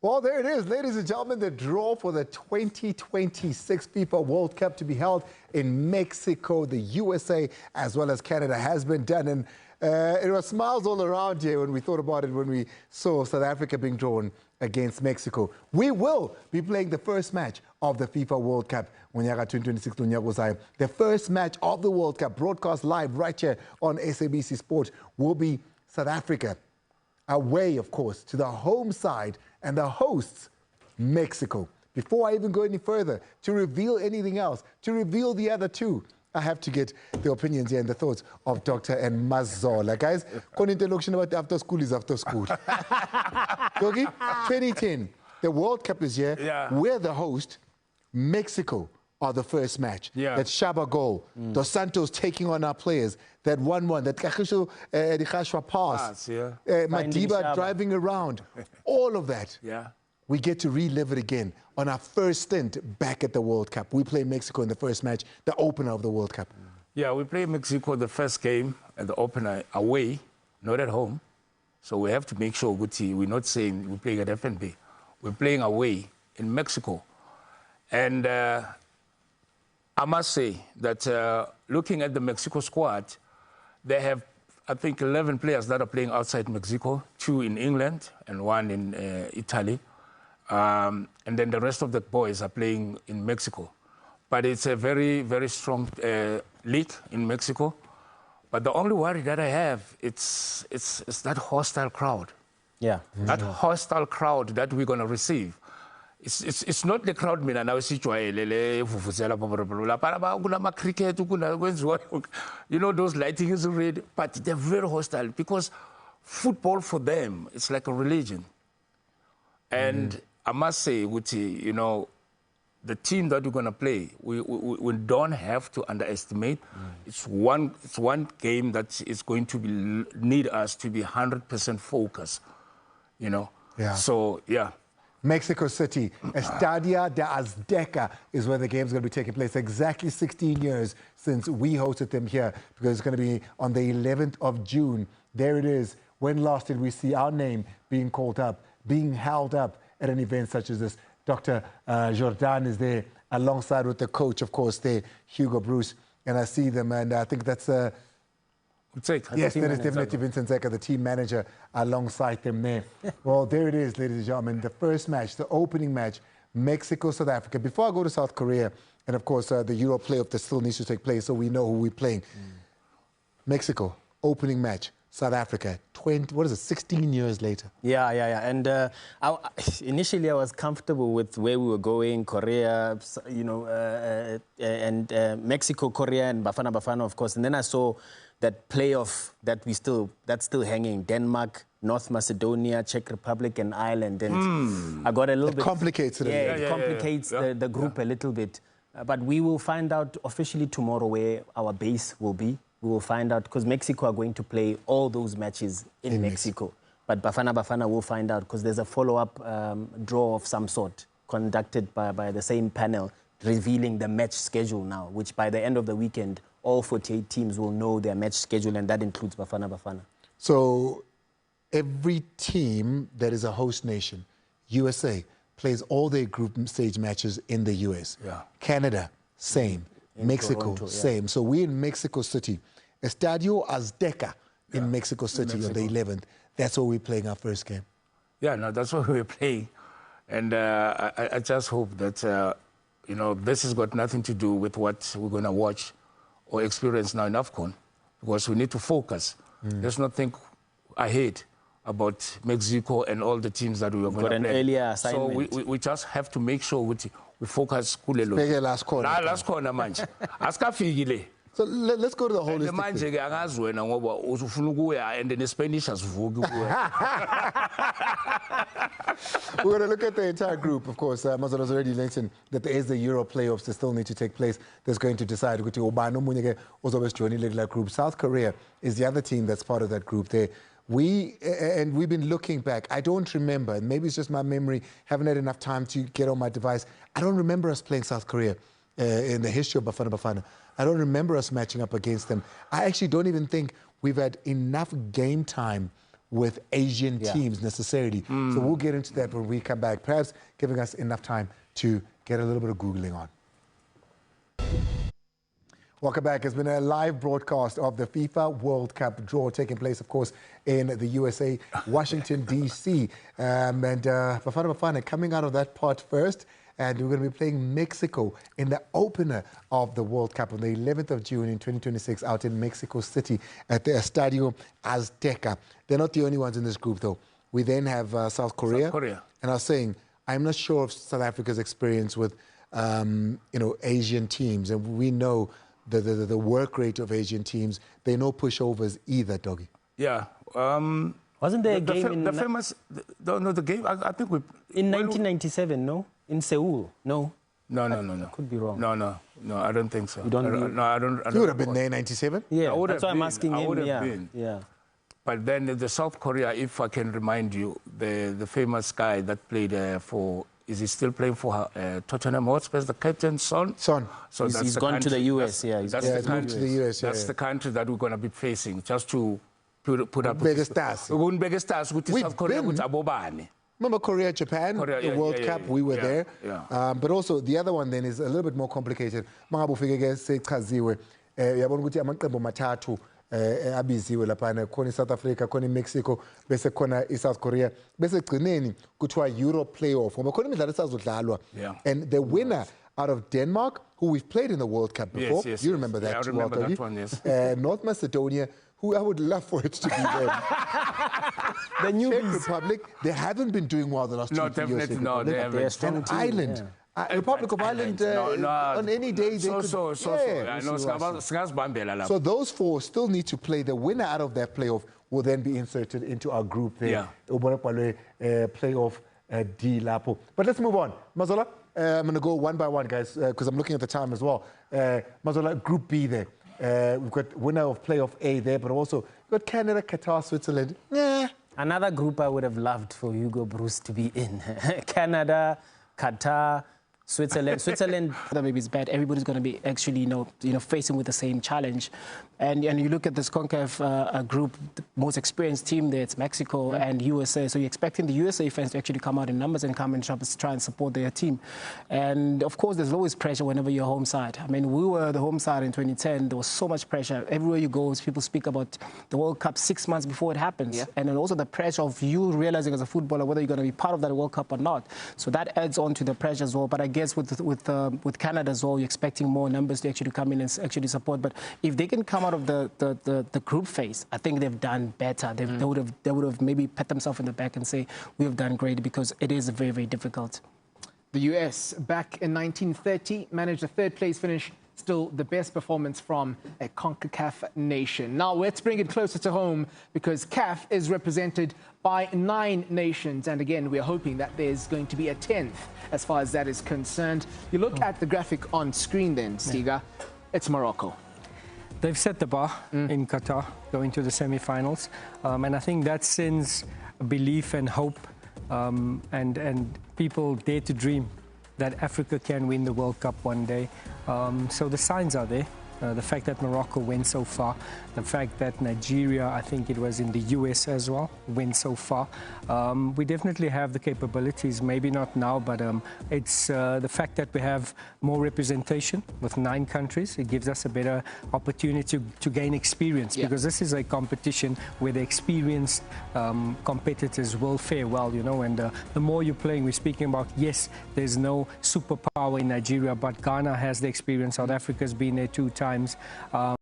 Well, there it is, ladies and gentlemen, the draw for the 2026 FIFA World Cup to be held in Mexico, the USA, as well as Canada has been done. And it was smiles all around here when we thought about it, when we saw South Africa being drawn against Mexico. We will be playing the first match of the FIFA World Cup, Monyaka 2026. The first match of the World Cup, broadcast live right here on SABC Sport, will be South Africa away, of course, to the home side and the hosts, Mexico. Before I even go any further, to reveal anything else, to reveal the other two, I have to get the opinions here and the thoughts of Dr. and Mazola. Guys, introduction about after school is after school. Dogi, 2010, the World Cup is here. Yeah. We're the host. Mexico are the first match. Yeah. That Shaba goal, Dos Santos taking on our players, that 1-1, that Kakisho pass, Madiba driving around, all of that. Yeah. We get to relive it again on our first stint back at the World Cup. We play Mexico in the first match, the opener of the World Cup. Yeah, we play Mexico the first game at the opener away, not at home. So we have to make sure, Guti, we're not saying we're playing at FNB. We're playing away in Mexico. And I must say that looking at the Mexico squad, they have, I think, 11 players that are playing outside Mexico, 2 in England and 1 in Italy. And then the rest of the boys are playing in Mexico. But it's a very, very strong league in Mexico. But the only worry that I have, it's that hostile crowd. Yeah. That hostile crowd that we're going to receive. It's not the crowd mina now cricket, you know, those lighting is red, but they're very hostile because football for them, it's like a religion. And I must say, Guti, you know, the team that we're going to play, we don't have to underestimate. It's one game that is going to need us to be 100% focused, you know. Yeah. So, yeah. Mexico City, Estadio de Azteca is where the game's going to be taking place. Exactly 16 years since we hosted them here, because it's going to be on the 11th of June. There it is. When last did we see our name being called up, being held up at an event such as this? Dr. Jordan is there alongside with the coach, of course, there, Hugo Bruce. And I see them, and I think that's... yes, that is definitely Vincent Zeka, the team manager, alongside them there. Well, there it is, ladies and gentlemen. The first match, the opening match, Mexico-South Africa. Before I go to South Korea, and of course, the Euro playoff that still needs to take place, so we know who we're playing. Mexico, opening match. South Africa, 16 years later? Yeah. And initially I was comfortable with where we were going, Korea, you know, and Mexico, Korea, and Bafana, of course. And then I saw that playoff that's still hanging. Denmark, North Macedonia, Czech Republic, and Ireland. And I got a little bit... complicates it. It complicates the group a little bit. But we will find out officially tomorrow where our base will be. We will find out, because Mexico are going to play all those matches in Mexico. But Bafana will find out, because there's a follow-up draw of some sort conducted by the same panel, revealing the match schedule now, which by the end of the weekend, all 48 teams will know their match schedule, and that includes Bafana. So every team that is a host nation, USA, plays all their group stage matches in the US. Yeah. Canada, same. In Mexico, Toronto, same. So we're in Mexico City. Estadio Azteca in Mexico City on the 11th. That's where we're playing our first game. Yeah, no, that's what we're playing. And I just hope that, you know, this has got nothing to do with what we're going to watch or experience now in AFCON, because we need to focus. Let's not think ahead about Mexico and all the teams that we are going to play. Got an earlier assignment. So we just have to make sure we focus. Last corner. Last corner, man. So let's go to the holistic We're going to look at the entire group, of course. Mazola has already mentioned that there is the Euro playoffs that still need to take place. That's going to decide. Group. South Korea is the other team that's part of that group there. We've been looking back. I don't remember, and maybe it's just my memory, haven't had enough time to get on my device. I don't remember us playing South Korea in the history of Bafana. I don't remember us matching up against them. I actually don't even think we've had enough game time with Asian teams necessarily. So we'll get into that when we come back, perhaps giving us enough time to get a little bit of Googling on. Welcome back. It's been a live broadcast of the FIFA World Cup draw taking place, of course, in the USA, Washington, D.C. Bafana coming out of that part first, and we're going to be playing Mexico in the opener of the World Cup on the 11th of June in 2026 out in Mexico City at the Estadio Azteca. They're not the only ones in this group, though. We then have South Korea. And I was saying, I'm not sure of South Africa's experience with, Asian teams, and we know the work rate of Asian teams. They know pushovers either, Doggy. Yeah. Wasn't there a game the famous... the game, I think we... In 1997, no? In Seoul, no? No. I could be wrong. No, I don't think so. You don't I don't You would have been there in 97? Yeah, that's why I'm asking him. I would have been. Yeah. But then the South Korea, if I can remind you, the famous guy that played for... Is he still playing for Tottenham Hotspur, the captain, Son? Son. So he's gone to the US, That's moved to the US, That's the country that we're going to be facing, just to put up... Biggest stars. We wouldn't biggest stars with South Korea, with Abobani. Remember Korea, Japan, the World Cup, we were there. Yeah. But also, the other one then is a little bit more complicated. Mangabu figure sechaziwe, yabona ukuthi amaqembu mathathu abiziwe laphana khona South Africa, khona Mexico, bese khona South Korea, bese gcineni kuthiwa Europe playoff. Ngoba khona imidlalo esazodlalwa. And the winner out of Denmark, who we've played in the World Cup before. Yes. You remember that? Yeah, I remember that one, yes. North Macedonia, who I would love for it to be there. The Czech Republic, they haven't been doing well the last 2 years. Definitely no, they haven't. They're a strong team. Ireland. Republic of Ireland, on any day they could... So those four still need to play. The winner out of that playoff will then be inserted into our group there. Playoff D Lapo. But let's move on. Mazola, I'm going to go one by one, guys, because I'm looking at the time as well. Mazola, Group B there. We've got winner of playoff A there, but also we've got Canada, Qatar, Switzerland. Another group I would have loved for Hugo Bruce to be in. Canada, Qatar, Switzerland. That maybe it's bad. Everybody's going to be actually, facing with the same challenge. And you look at this CONCACAF group, the most experienced team there, it's Mexico and USA. So you're expecting the USA fans to actually come out in numbers and come and try and support their team. And of course, there's always pressure whenever you're home side. I mean, we were the home side in 2010. There was so much pressure. Everywhere you go, people speak about the World Cup 6 months before it happens. And then also the pressure of you realizing as a footballer whether you're going to be part of that World Cup or not. So that adds on to the pressure as well. But I guess with Canada as well, you're expecting more numbers to actually come in and actually support. But if they can come out of the group phase, I think they've done better. They would have maybe pat themselves in the back and say, we have done great, because it is very, very difficult. The US, back in 1930, managed a third-place finish, still the best performance from a CONCACAF nation. Now, let's bring it closer to home, because CAF is represented by 9 nations. And again, we're hoping that there's going to be a 10th as far as that is concerned. You look at the graphic on screen then, Stiga, it's Morocco. They've set the bar in Qatar, going to the semi-finals. And I think that sends belief and hope, and people dare to dream that Africa can win the World Cup one day. So the signs are there. The fact that Morocco went so far, the fact that Nigeria, I think it was in the US as well, went so far. We definitely have the capabilities, maybe not now, but it's the fact that we have more representation with 9 countries. It gives us a better opportunity to gain experience, because this is a competition where the experienced competitors will fare well, and the more you're playing, we're speaking about, yes, there's no superpower in Nigeria, but Ghana has the experience. South Africa's been there 2 times.